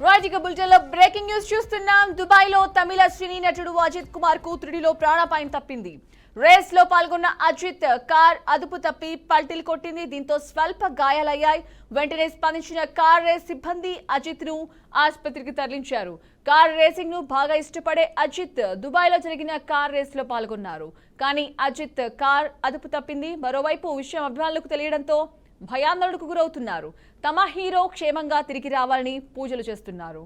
Right ఇక bulletin లో breaking news చూస్తున్నాం. దుబాయ్ లో తమిళ సినీ నటుడు అజిత్ కుమార్ కూతురిలో ప్రాణాపాయం తప్పింది. రేస్ లో పాల్గొన్న అజిత్ కార్ అదుపు తప్పి పల్టీలు కొట్టింది. దీంతో స్వల్ప గాయాలయ్యాయి. వెంటనే స్పందించిన కార్ రేస్ సిబ్బంది అజిత్ ను ఆసుపత్రికి తరలించారు. కార్ రేసింగ్ ను బాగా ఇష్టపడే అజిత్ దుబాయ్ లో జరిగిన కార్ రేస్ లో పాల్గొన్నారు. కానీ అజిత్ కార్ అదుపు తప్పింది. మరోవైపు విషయం అభిమానులకు తెలియడంతో భయాందోళనకు గురవుతున్నారు. తమ హీరో క్షేమంగా తిరిగి రావాలని పూజలు చేస్తున్నారు.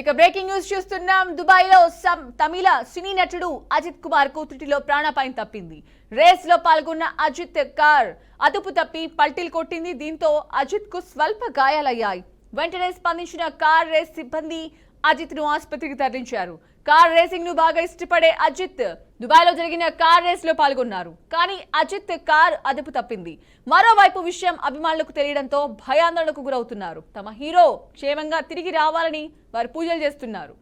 ఇక బ్రేకింగ్ న్యూస్ చూస్తున్నాం. దుబాయ్ లో తమిళ సినీ నటుడు అజిత్ కుమార్ కూతురిలో ప్రాణాపాయం తప్పింది. రేస్ లో పాల్గొన్న అజిత్ కార్ అదుపు తప్పి పల్టీలు కొట్టింది. దీంతో అజిత్ కు స్వల్ప గాయాలయ్యాయి. వెంటనే స్పందించిన కార్ రేస్ సిబ్బంది అజిత్ ను ఆసుపత్రికి తరలించారు. కార్ రేసింగ్ ను బాగా ఇష్టపడే అజిత్ దుబాయ్ లో జరిగిన కార్ రేస్ లో పాల్గొన్నారు. కానీ అజిత్ కార్ అదుపు తప్పింది. మరోవైపు విషయం అభిమానులకు తెలియడంతో భయాందోళనకు గురవుతున్నారు. తమ హీరో క్షేమంగా తిరిగి రావాలని వారు పూజలు చేస్తున్నారు.